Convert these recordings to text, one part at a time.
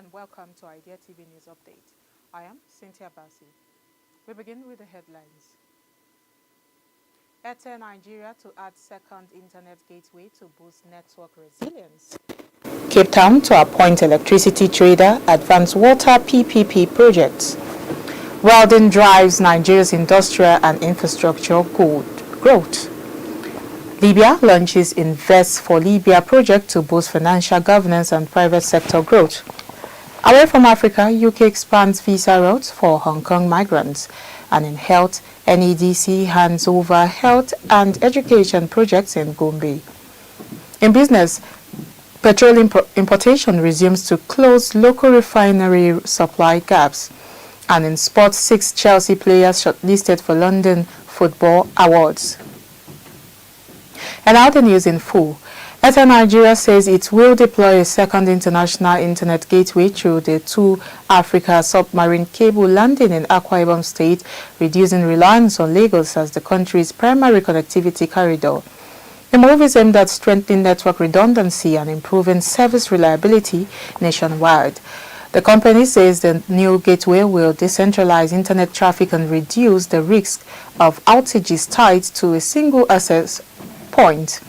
and welcome to Idea TV News Update. I am Cynthia Bassi. We begin with the headlines. AIRTEL Nigeria to add second internet gateway to boost network resilience. Cape Town to appoint electricity trader, advance water PPP projects. Welding drives Nigeria's industrial and infrastructure growth. Libya launches Invest for Libya project to boost financial governance and private sector growth. Away from Africa, UK expands visa routes for Hong Kong migrants. And in health, NEDC hands over health and education projects in Gombe. In business, petrol importation resumes to close local refinery supply gaps. And in sports, 6 Chelsea players shortlisted for London Football Awards. And now the news in full. AIRTEL Nigeria says it will deploy a second international internet gateway through the 2 Africa submarine cable landing in Akwa Ibom State, reducing reliance on Lagos as the country's primary connectivity corridor. The move is aimed at strengthening network redundancy and improving service reliability nationwide. The company says the new gateway will decentralize internet traffic and reduce the risk of outages tied to a single access point.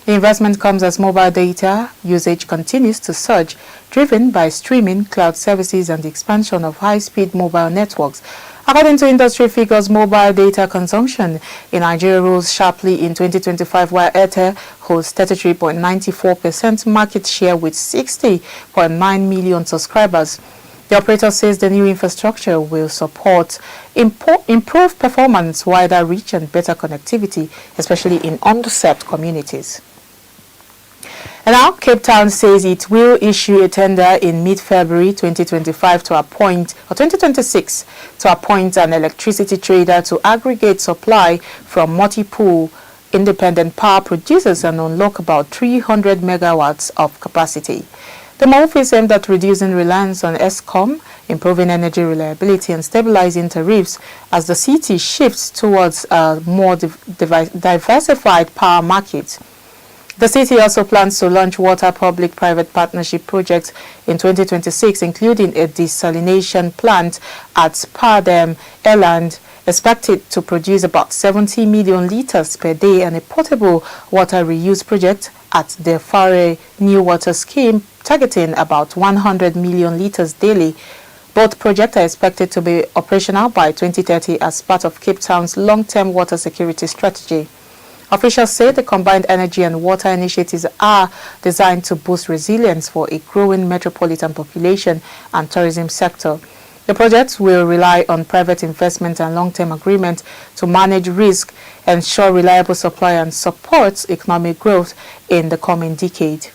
The investment comes as mobile data usage continues to surge, driven by streaming, cloud services, and the expansion of high-speed mobile networks. According to industry figures, mobile data consumption in Nigeria rose sharply in 2025, while AIRTEL holds 33.94% market share with 60.9 million subscribers. The operator says the new infrastructure will support improved performance, wider reach, and better connectivity, especially in underserved communities. And now, Cape Town says it will issue a tender in mid-February 2025 to appoint, or 2026, to appoint an electricity trader to aggregate supply from multiple independent power producers and unlock about 300 megawatts of capacity. The move is aimed at reducing reliance on ESCOM, improving energy reliability, and stabilizing tariffs as the city shifts towards a more diversified power market. The city also plans to launch water public-private partnership projects in 2026, including a desalination plant at Pardem, Eland, expected to produce about 70 million liters per day, and a portable water reuse project at the Fare New Water Scheme, targeting about 100 million liters daily. Both projects are expected to be operational by 2030 as part of Cape Town's long-term water security strategy. Officials say the combined energy and water initiatives are designed to boost resilience for a growing metropolitan population and tourism sector. The projects will rely on private investment and long-term agreements to manage risk, ensure reliable supply, and support economic growth in the coming decade.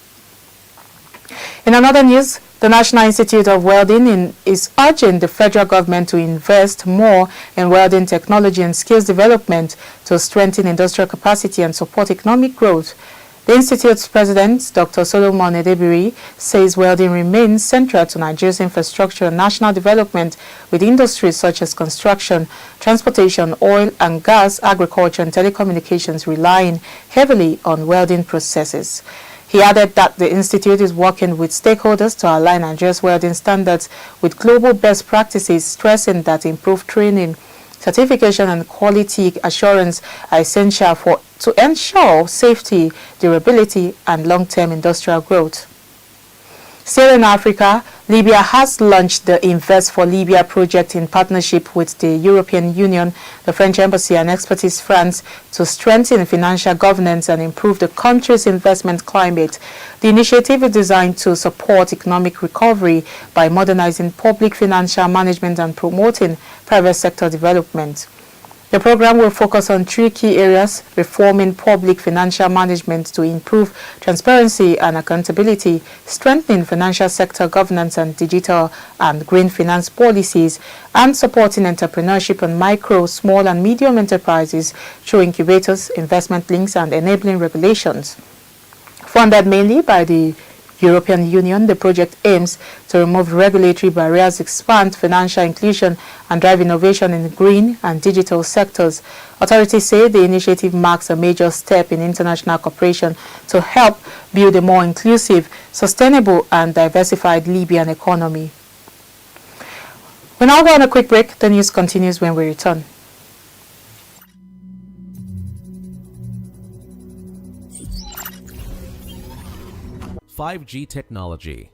In another news, the National Institute of Welding is urging the federal government to invest more in welding technology and skills development to strengthen industrial capacity and support economic growth. The Institute's president, Dr. Solomon Edebiri, says welding remains central to Nigeria's infrastructure and national development, with industries such as construction, transportation, oil and gas, agriculture, and telecommunications relying heavily on welding processes. He added that the Institute is working with stakeholders to align Nigeria's welding standards with global best practices, stressing that improved training, certification, and quality assurance are essential to ensure safety, durability, and long-term industrial growth. Still in Africa, Libya has launched the Invest for Libya project in partnership with the European Union, the French Embassy, and Expertise France to strengthen financial governance and improve the country's investment climate. The initiative is designed to support economic recovery by modernizing public financial management and promoting private sector development. The program will focus on 3 key areas: reforming public financial management to improve transparency and accountability, strengthening financial sector governance and digital and green finance policies, and supporting entrepreneurship and micro, small and medium enterprises through incubators, investment links, and enabling regulations. Funded mainly by the European Union, the project aims to remove regulatory barriers, expand financial inclusion, and drive innovation in the green and digital sectors. Authorities say the initiative marks a major step in international cooperation to help build a more inclusive, sustainable, and diversified Libyan economy. We'll now go on a quick break. The news continues when we return. (5G) technology.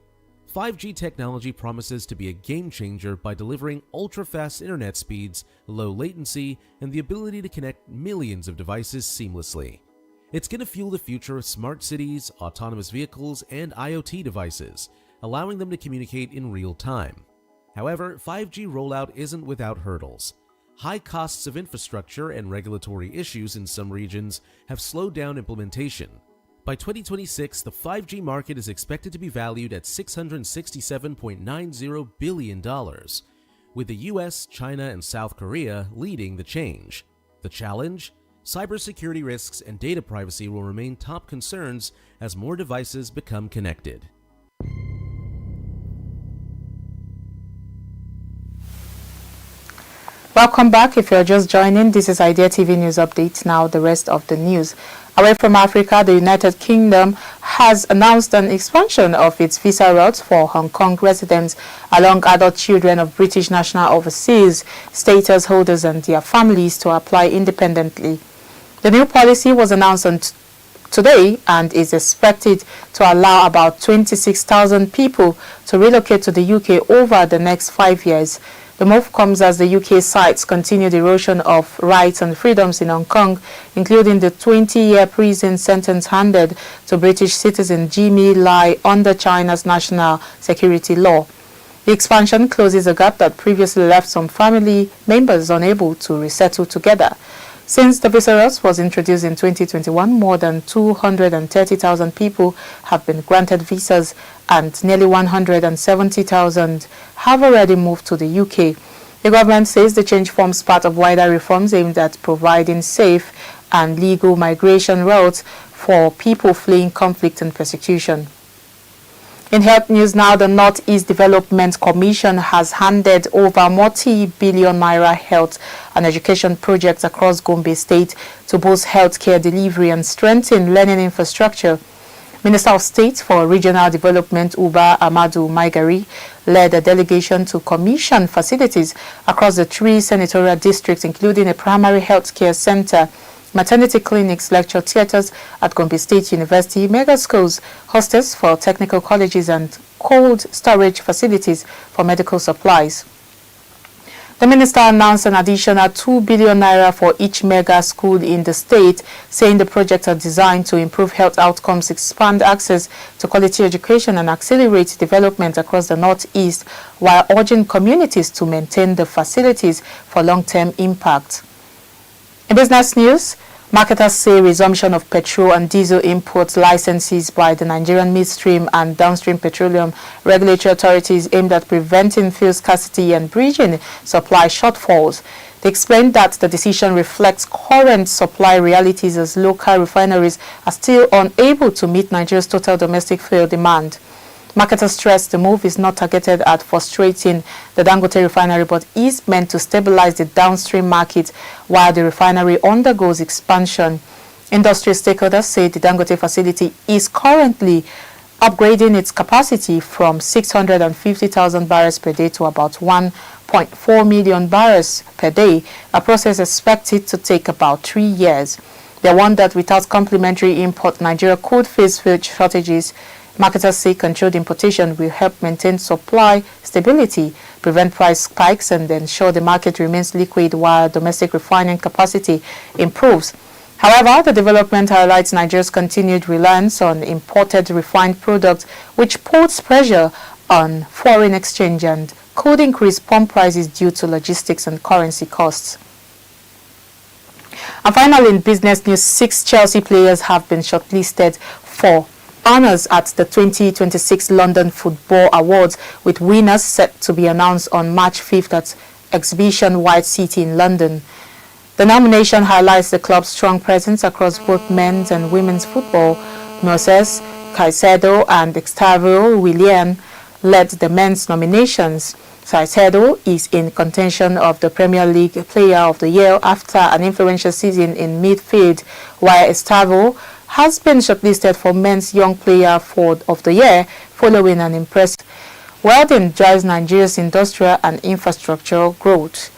5G technology promises to be a game changer by delivering ultra-fast internet speeds, low latency, and the ability to connect millions of devices seamlessly. It's going to fuel the future of smart cities, autonomous vehicles, and IoT devices, allowing them to communicate in real time. However, 5G rollout isn't without hurdles. High costs of infrastructure and regulatory issues in some regions have slowed down implementation. By 2026, the 5G market is expected to be valued at $667.90 billion, with the US, China, and South Korea leading the change. The challenge? Cybersecurity risks and data privacy will remain top concerns as more devices become connected. Welcome back. If you're just joining, this is Idea TV News Update. Now the rest of the news. Away from Africa, the United Kingdom has announced an expansion of its visa routes for Hong Kong residents along adult children of British national overseas status holders and their families to apply independently. The new policy was announced on today and is expected to allow about 26,000 people to relocate to the UK over the next 5 years. The move comes as the UK cites continued erosion of rights and freedoms in Hong Kong, including the 20-year prison sentence handed to British citizen Jimmy Lai under China's national security law. The expansion closes a gap that previously left some family members unable to resettle together. Since the visa route was introduced in 2021, more than 230,000 people have been granted visas and nearly 170,000 have already moved to the UK. The government says the change forms part of wider reforms aimed at providing safe and legal migration routes for people fleeing conflict and persecution. In health news now, the Northeast Development Commission has handed over multi-billion naira health and education projects across Gombe State to boost healthcare delivery and strengthen learning infrastructure. Minister of State for Regional Development Uba Amadou Maigari led a delegation to commission facilities across the 3 senatorial districts, including a primary healthcare center, maternity clinics, lecture theatres at Gombe State University, mega schools, hostels for technical colleges and cold storage facilities for medical supplies. The minister announced an additional 2 billion naira for each mega school in the state, saying the projects are designed to improve health outcomes, expand access to quality education and accelerate development across the Northeast, while urging communities to maintain the facilities for long-term impact. In business news, marketers say resumption of petrol and diesel import licenses by the Nigerian midstream and downstream petroleum regulatory authorities aimed at preventing fuel scarcity and bridging supply shortfalls. They explained that the decision reflects current supply realities as local refineries are still unable to meet Nigeria's total domestic fuel demand. Marketers stress the move is not targeted at frustrating the Dangote refinery but is meant to stabilize the downstream market while the refinery undergoes expansion. Industry stakeholders say the Dangote facility is currently upgrading its capacity from 650,000 barrels per day to about 1.4 million barrels per day, a process expected to take about 3 years. They warned that without complementary import, Nigeria could face fuel shortages. Marketers say controlled importation will help maintain supply stability, prevent price spikes, and ensure the market remains liquid while domestic refining capacity improves. However, the development highlights Nigeria's continued reliance on imported refined products, which puts pressure on foreign exchange and could increase pump prices due to logistics and currency costs. And finally, in business news, 6 Chelsea players have been shortlisted for honors at the 2026 London Football Awards, with winners set to be announced on March 5th at Exhibition White City in London. The nomination highlights the club's strong presence across both men's and women's football. Moses Caicedo and Gustavo Willian led the men's nominations. Caicedo is in contention of the Premier League Player of the Year after an influential season in midfield, while Gustavo has been shortlisted for Men's Young Player of the Year following an impressive Welding drives Nigeria's industrial and infrastructural growth.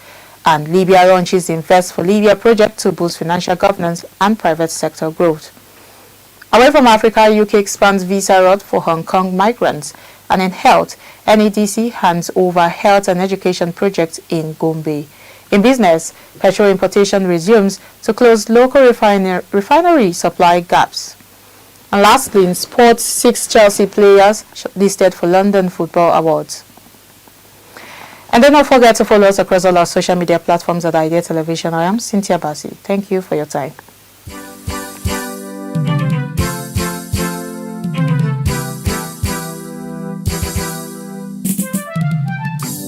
And Libya launches Invest for Libya project to boost financial governance and private sector growth. Away from Africa, UK expands visa route for Hong Kong migrants. And in health, NEDC hands over health and education projects in Gombe. In business, petrol importation resumes to close local refinery supply gaps. And lastly, in sports, 6 Chelsea players listed for London Football Awards. And then don't forget to follow us across all our social media platforms at Idea Television. I am Cynthia Bassi. Thank you for your time.